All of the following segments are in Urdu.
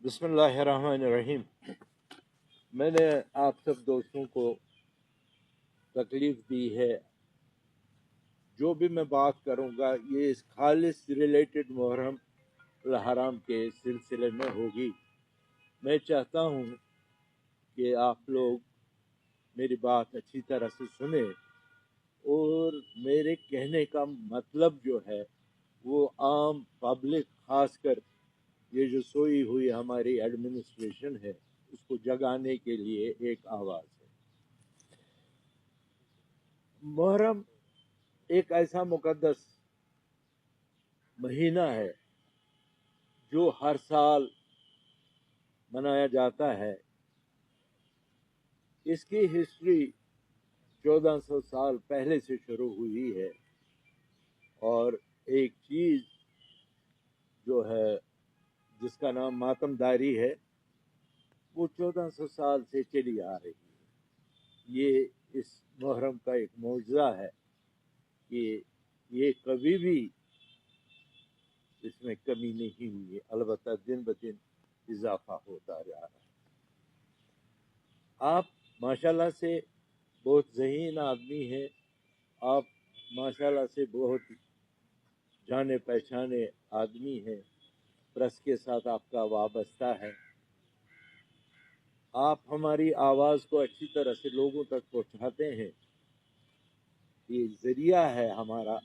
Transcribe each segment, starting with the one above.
بسم اللہ الرحمن الرحیم۔ میں نے آپ سب دوستوں کو تکلیف دی ہے، جو بھی میں بات کروں گا یہ اس خالص ریلیٹڈ محرم الحرام کے سلسلے میں ہوگی۔ میں چاہتا ہوں کہ آپ لوگ میری بات اچھی طرح سے سنیں اور میرے کہنے کا مطلب جو ہے وہ عام پبلک، خاص کر یہ جو سوئی ہوئی ہماری ایڈمنسٹریشن ہے، اس کو جگانے کے لیے ایک آواز ہے۔ محرم ایک ایسا مقدس مہینہ ہے جو ہر سال منایا جاتا ہے۔ اس کی ہسٹری 1400 سال پہلے سے شروع ہوئی ہے، اور ایک چیز جو ہے جس کا نام ماتم داری ہے وہ 1400 سال سے چلی آ رہی ہے۔ یہ اس محرم کا ایک معجزہ ہے کہ یہ کبھی بھی اس میں کمی نہیں ہوئی، البتہ دن بدن اضافہ ہوتا جا رہا ہے۔ آپ ماشاءاللہ سے بہت ذہین آدمی ہیں، آپ ماشاءاللہ سے بہت جانے پہچانے آدمی ہیں، پریس کے ساتھ آپ کا وابستہ ہے، آپ ہماری آواز کو اچھی طرح سے لوگوں تک پہنچاتے ہیں۔ یہ ذریعہ ہے ہمارا،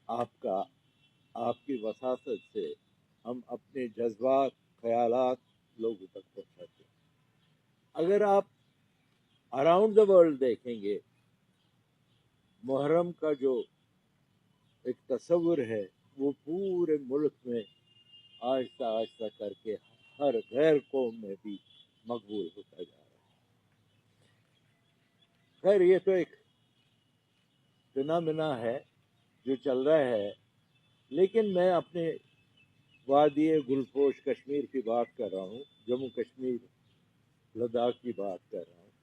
آپ کی وساطت سے ہم اپنے جذبات، خیالات لوگوں تک پہنچاتے ہیں۔ اگر آپ اراؤنڈ دا ورلڈ دیکھیں گے، محرم کا جو ایک تصور ہے وہ پورے ملک میں آہستہ آہستہ کر کے ہر غیر قوم میں بھی مقبول ہوتا جا رہا ہے۔ خیر، یہ تو ایک فنامنا ہے جو چل رہا ہے، لیکن میں اپنے وادی گلپوش کشمیر کی بات کر رہا ہوں، جموں کشمیر، لداخ کی بات کر رہا ہوں۔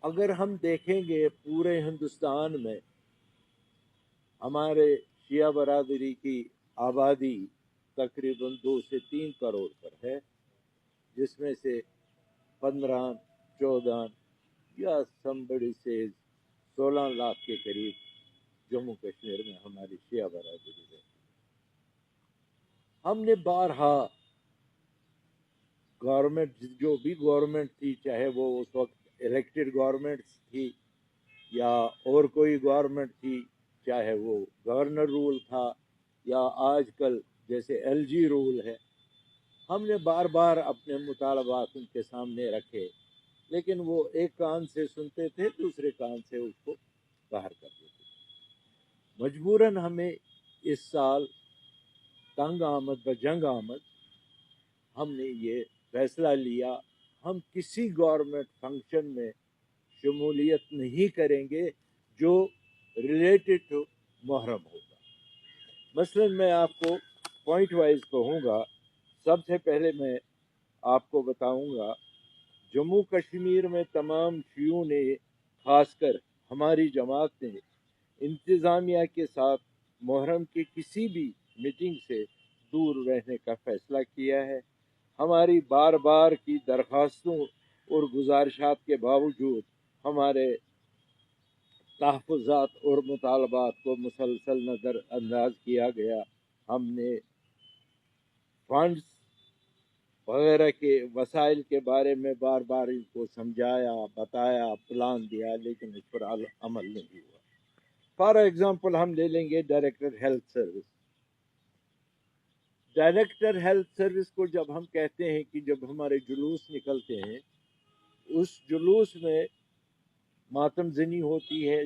اگر ہم دیکھیں گے پورے ہندوستان میں ہمارے شیعہ برادری کی آبادی تقریباً 2 سے 3 کروڑ پر ہے، جس میں سے 15، 14 یا سمبڑی سے 16 لاکھ کے قریب جموں کشمیر میں ہماری شیعہ برادری ہے۔ ہم نے بارہا گورنمنٹ، جو بھی گورنمنٹ تھی، چاہے وہ اس وقت الیکٹڈ گورنمنٹ تھی یا اور کوئی گورنمنٹ تھی، چاہے وہ گورنر رول تھا یا آج کل جیسے ایل جی رول ہے، ہم نے بار بار اپنے مطالبات ان کے سامنے رکھے، لیکن وہ ایک کان سے سنتے تھے، دوسرے کان سے اس کو باہر کر دیتے تھے۔ مجبوراً ہمیں اس سال تنگ آمد بجنگ آمد ہم نے یہ فیصلہ لیا، ہم کسی گورنمنٹ فنکشن میں شمولیت نہیں کریں گے جو ریلیٹڈ ٹو محرم ہوگا۔ مثلا میں آپ کو پوائنٹ وائز کہوں گا۔ سب سے پہلے میں آپ کو بتاؤں گا، جموں کشمیر میں تمام شیعوں نے، خاص کر ہماری جماعت نے، انتظامیہ کے ساتھ محرم کی کسی بھی میٹنگ سے دور رہنے کا فیصلہ کیا ہے۔ ہماری بار بار کی درخواستوں اور گزارشات کے باوجود ہمارے تحفظات اور مطالبات کو مسلسل نظر انداز کیا گیا۔ ہم نے فنڈز وغیرہ کے وسائل کے بارے میں بار بار ان کو سمجھایا، بتایا، پلان دیا، لیکن اس پر عمل نہیں ہوا۔ فار ایگزامپل ہم لے لیں گے director health service. Director health service کو جب ہم کہتے ہیں کہ جب ہمارے جلوس نکلتے ہیں، اس جلوس میں ماتم زنی ہوتی ہے،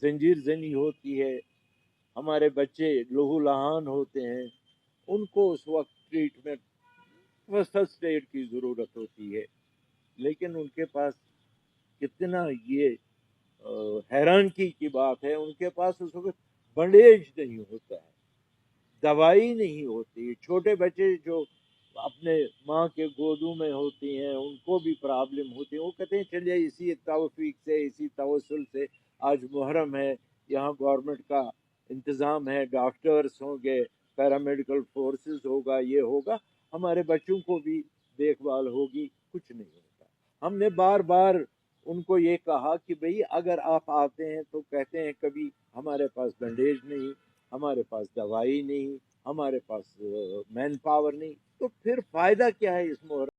زنجیر زنی ہوتی ہے، ہمارے بچے لہو لہان ہوتے ہیں، ان کو اس وقت ٹریٹمنٹ فرسٹ ایڈ کی ضرورت ہوتی ہے، لیکن ان کے پاس کتنا یہ حیرانگی کی بات ہے، ان کے پاس اس وقت بنڈیج نہیں ہوتا ہے، دوائی نہیں ہوتی۔ چھوٹے بچے جو اپنے ماں کے گودوں میں ہوتی ہیں ان کو بھی پرابلم ہوتی ہے، وہ کہتے ہیں چلیے اسی توفیق سے، اسی توسل سے، آج محرم ہے، یہاں گورنمنٹ کا انتظام ہے، ڈاکٹرز ہوں گے، پیرامیڈیکل فورسز ہوگا، یہ ہوگا، ہمارے بچوں کو بھی دیکھ بھال ہوگی، کچھ نہیں ہوتا۔ ہم نے بار بار ان کو یہ کہا کہ بھئی اگر آپ آتے ہیں تو کہتے ہیں کبھی ہمارے پاس بینڈیج نہیں، ہمارے پاس دوائی نہیں، ہمارے پاس مین پاور نہیں، تو پھر فائدہ کیا ہے اس محرم